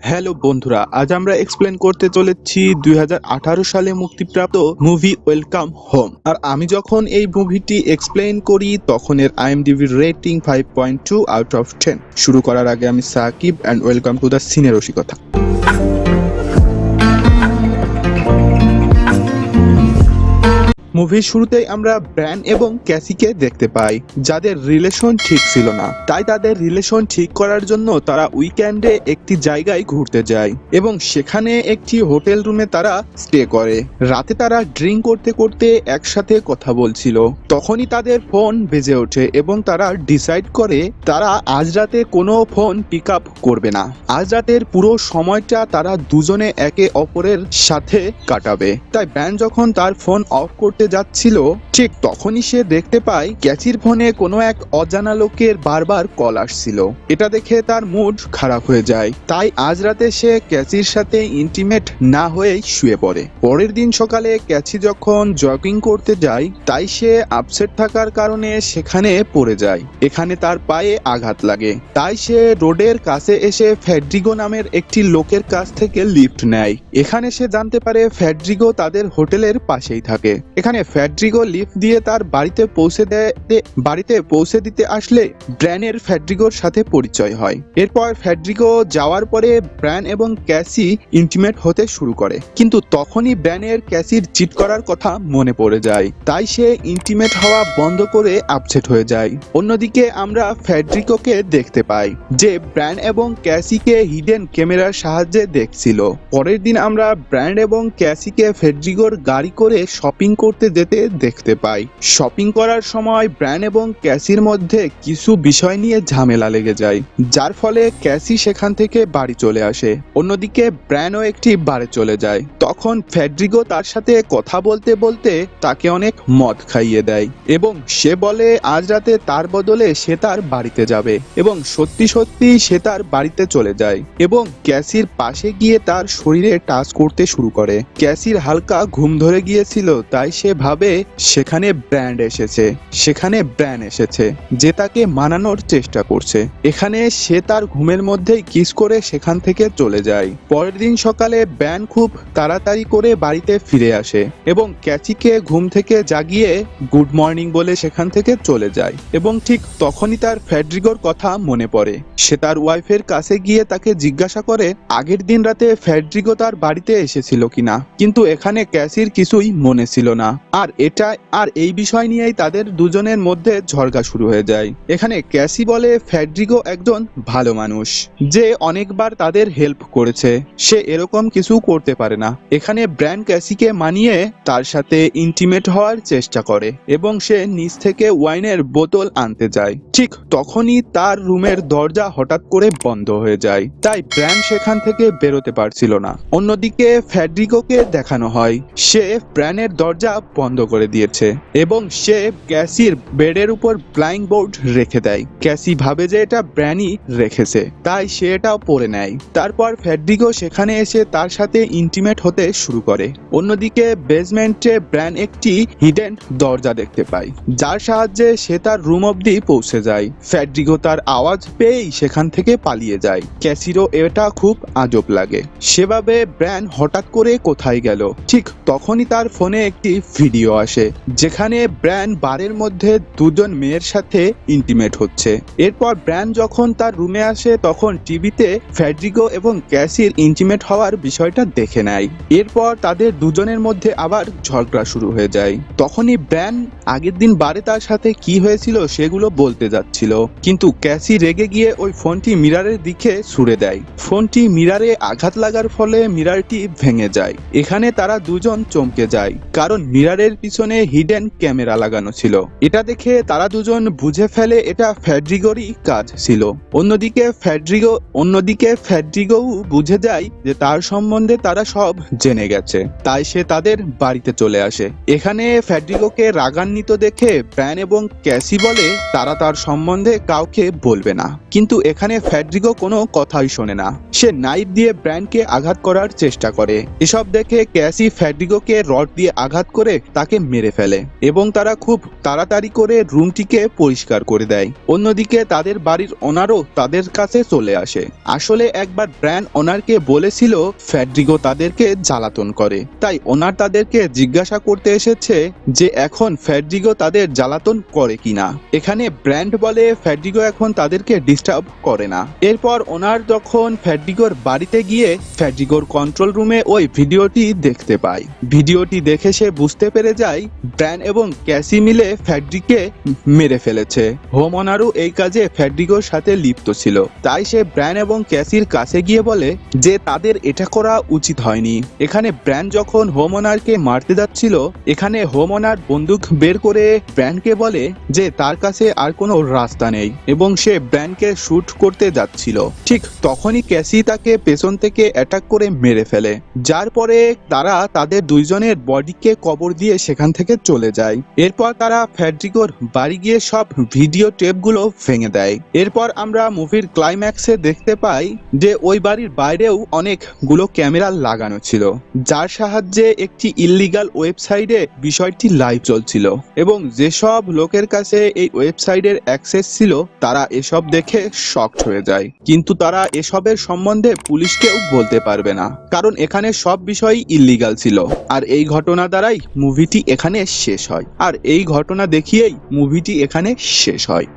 Hello বন্ধুরা, আজ আমরা এক্সপ্লেন করতে চলেছি 2018 সালে মুক্তিপ্রাপ্ত মুভি ওয়েলকাম হোম। আর আমি যখন এই মুভিটি এক্সপ্লেন করি তখন এর IMDb রেটিং 5.2 আউট অফ 10। শুরু করার আগে আমি Sakib and welcome to the Cine Roshikota. মুভির শুরুতেই আমরা ব্র্যান এবং ক্যাসিকে দেখতে পাই, যাদের রিলেশন ঠিক ছিল না। তাই তাদের রিলেশন ঠিক করার জন্য তারা উইকেন্ডে একটি জায়গায় ঘুরতে যায় এবং সেখানে একটি হোটেল রুমে তারা স্টে করে। রাতে তারা ড্রিঙ্ক করতে করতে একসাথে কথা বলছিল, তখনই তাদের ফোন বেজে ওঠে এবং তারা ডিসাইড করে তারা আজ রাতে কোনো ফোন পিক আপ করবে না। আজ রাতের পুরো সময়টা তারা দুজনে একে অপরের সাথে কাটাবে। তাই ব্র্যান যখন তার ফোন অফ করতে যাচ্ছিল, ঠিক তখনই সে দেখতে পায় ক্যাচির ফোনে কোনো এক অজানা লোকের বারবার কল আসছিল। এটা দেখে তার মুড খারাপ হয়ে যায়। তাই আজ রাতে সে ক্যাচির সাথে ইন্টিমেট না হয়েই শুয়ে পড়ে। পরের দিন সকালে ক্যাচি যখন জগিং করতে যায়, তাই সে আপসেট থাকার কারণে সেখানে পড়ে যায়। এখানে তার পায়ে আঘাত লাগে। তাই সে রোডের কাছে এসে ফেডরিগো নামের একটি লোকের কাছ থেকে লিফট নেয়। এখানে সে জানতে পারে ফেডরিগো তাদের হোটেলের পাশেই থাকে। এখানে ফেডরিগো লিফট দিয়ে তার বাড়িতে পৌঁছে দিতে আসলে ব্র্যানের ফেডরিগোর সাথে পরিচয় হয়। এরপর ফেডরিগো যাওয়ার পরে ব্র্যান এবং ক্যাসি ইন্টিমেট হতে শুরু করে, কিন্তু তখনই ব্র্যানের ক্যাসির চিট করার কথা মনে পড়ে যায়। তাই সে ইন্টিমেট হওয়া বন্ধ করে আপসেট হয়ে যায়। অন্যদিকে আমরা ফেডরিগোকে দেখতে পাই যে ব্র্যান এবং ক্যাসিকে হিডেন ক্যামেরার সাহায্যে দেখছিল। পরের দিন আমরা ব্র্যান এবং ক্যাসিকে ফেডরিগোর গাড়ি করে শপিং করতে যেতে দেখতে পাই। শপিং করার সময় ব্র্যান এবং ক্যাসির মধ্যে কিছু বিষয় নিয়ে ঝামেলা লেগে যায়, যার ফলে ক্যাসি সেখান থেকে বাড়ি চলে আসে। অন্যদিকে ব্র্যানও একটি বারে চলে যায়। তখন ফেডরিগো তার সাথে কথা বলতে বলতে তাকে অনেক মদ খাইয়ে দেয় এবং সে বলে আজ রাতে তার বদলে সে তার বাড়িতে যাবে, এবং সত্যি সত্যি সে তার বাড়িতে চলে যায় এবং ক্যাসির পাশে গিয়ে তার শরীরে টাচ করতে শুরু করে। ক্যাসির হালকা ঘুম ধরে গিয়েছিল, তাই সে ভাবে সেখানে ব্র্যান এসেছে যে তাকে মানানোর চেষ্টা করছে। এখানে সে তার ঘুমের মধ্যেই কিস করে সেখান থেকে চলে যায়। পরের দিন সকালে ব্র্যান খুব তাড়াতাড়ি করে বাড়িতে ফিরে আসে এবং ক্যাচিকে ঘুম থেকে জাগিয়ে গুড মর্নিং বলে সেখান থেকে চলে যায়। এবং ঠিক তখনই তার ফেডরিগোর কথা মনে পড়ে। সে তার ওয়াইফের কাছে গিয়ে তাকে জিজ্ঞাসা করে আগের দিন রাতে ফেডরিগো তার বাড়িতে এসেছিল কিনা, কিন্তু এখানে ক্যাসির কিছুই মনে ছিল না। আর এই বিষয় নিয়েই তাদের দুজনের মধ্যে ঝগড়া শুরু হয়ে যায়। এখানে ক্যাসি বলে ফেডরিগো একজন ভালো মানুষ যে অনেকবার তাদের হেল্প করেছে, সে এরকম কিছু করতে পারে না। এখানে ব্র্যান ক্যাসিকে মানিয়ে তার সাথে ইন্টিমেট হওয়ার চেষ্টা করে এবং সে নিচ থেকে ওয়াইনের বোতল আনতে যায়। ঠিক তখনই তার রুমের দরজা হঠাৎ করে বন্ধ হয়ে যায়, তাই ব্র্যান সেখান থেকে বেরোতে পারছিল না। অন্যদিকে ফেডরিগোকে দেখানো হয় সে ব্র্যানের দরজা বন্ধ করে দিয়েছে এবং সে ক্যাসির বেডের উপর ব্লাইন্ড বোর্ড রেখে দেয়। ক্যাসি ভাবে যে এটা ব্র্যানই রেখেছে, তাই সে এটাও পরে নেয়। তারপর ফেডরিগো সেখানে এসে তার সাথে ইন্টিমেট হতে শুরু করে। অন্যদিকে বেসমেন্টে ব্র্যান একটি হিডেন দরজা দেখতে পায়, যার সাহায্যে সে তার রুম অবধি পৌঁছে যায়। ফেডরিগো তার আওয়াজ পেয়েই সেখান থেকে পালিয়ে যায়। ক্যাসিরও এটা খুব আজব লাগে। সেভাবে ব্র্যান হঠাৎ করে কোথায় গেল। ঠিক তখনই তার ফোনে একটি ভিডিও আসে যেখানে ব্র্যান বারের মধ্যে দুজন মেয়ের সাথে ইন্টিমেট হচ্ছে। এরপর ব্র্যান যখন তার রুমে আসে তখন টিভিতে ফেডরিগো এবং ক্যাসির ইন্টিমেট হওয়ার বিষয়টা দেখে নেয়। এরপর তাদের দুজনের মধ্যে আবার ঝগড়া শুরু হয়ে যায়। তখনই ব্র্যান আগের দিন বারে তার সাথে কি হয়েছিল সেগুলো বলতে যাচ্ছিল, কিন্তু ক্যাসি রেগে গিয়ে ওই ফোনটি মিরারের দিকে ছুড়ে দেয়। ফোনটি মিরারে আঘাত লাগার ফলে মিরারটি ভেঙে যায়। এখানে তারা দুজন চমকে যায়, কারণ মিরারের পিছনে হিডেন ক্যামেরা লাগানো ছিল। এটা দেখে তারা দুজন বুঝে ফেলে এটা ফেডরিগোরই কাজ ছিল। অন্যদিকে ফেডরিগো বুঝে যায় যে তার সম্বন্ধে তারা সব জেনে গেছে, তাই সে তাদের বাড়িতে চলে আসে। এখানে ফেডরিগোকে রাগান্বিত দেখে ব্র্যান এবং ক্যাসি বলে তারা তার সম্বন্ধে কাউকে বলবে না, কিন্তু এখানে ফেডরিগো কোনো কথাই শোনে না। সে নাইফ দিয়ে ব্র্যানকে আঘাত করার চেষ্টা করে। এসব দেখে ক্যাসি ফেডরিগোকে রড দিয়ে আঘাত করে তাকে মেরে ফেলে এবং তারা খুব তাড়াতাড়ি করে রুমটিকে পরিষ্কার করে দেয়। অন্যদিকে তাদের বাড়ির ওনারও তাদের কাছে চলে আসে। আসলে একবার ব্র্যান ওনারকে বলেছিল ফেডরিগো তাদেরকে জ্বালাতন করে, তাই ওনার তাদেরকে জিজ্ঞাসা করতে এসেছে যে এখন ফেডরিগো তাদের জ্বালাতন করে কিনা। এখানে ব্র্যান্ড বলে ফেডরিগো এখন তাদেরকে ডিস্টার্ব করে না। এরপর ওনার যখন ফেডরিগোর বাড়িতে গিয়ে ফেডরিগোর কন্ট্রোল রুমে ওই ভিডিওটি দেখতে পায়। ভিডিওটি দেখে সে বুঝতে পেরে যায় ব্র্যান এবং ক্যাসি মিলে ফেডরিককে মেরে ফেলেছে। হোম ওনারও এই কাজে ফেডরিগোর সাথে লিপ্ত ছিল, তাই সে ব্র্যান এবং ক্যাসির কাছে গিয়ে বলে যে তাদের এটা করা উচিত হয়নি। এখানে ব্র্যান যখন হোম ওনারকে মারতে যাচ্ছিল, এখানে হোম ওনার বন্দুক বের করে ব্র্যানকে বলে যে তার কাছে আর কোনো রাস্তা নেই এবং সে ব্র্যানকে শুট করতে যাচ্ছিল। ঠিক তখনই ক্যাসি তাকে পেছন থেকে অ্যাটাক করে মেরে ফেলে, যার পরে তারা তাদের দুইজনের বডিকে কবর দিয়ে সেখান থেকে চলে যায়। এরপর তারা ফেডরিগোর বাড়ি গিয়ে সব ভিডিও টেপগুলো ভেঙে দেয়। এরপর আমরা মুভির ক্লাইম্যাক্সে দেখতে পাই যে ওই বাড়ির বাইরেও অনেকগুলো ক্যামেরা লাগানো ছিল, যার সাহায্যে একটি ইল্লিগাল ওয়েবসাইটে বিষয়টি লাইভ চলছিল এবং যেসব লোকের কাছে এই ওয়েবসাইটের অ্যাক্সেস ছিল তারা এসব দেখে শকড হয়ে যায়। কিন্তু তারা এসবের সম্বন্ধে পুলিশকেও বলতে পারবে না, কারণ এখানে সব বিষয়ই ইল্লিগাল ছিল। আর এই ঘটনা দ্বারাই মুভিটি এখানে শেষ হয়, আর এই ঘটনা দেখিয়েই মুভিটি এখানে শেষ হয়।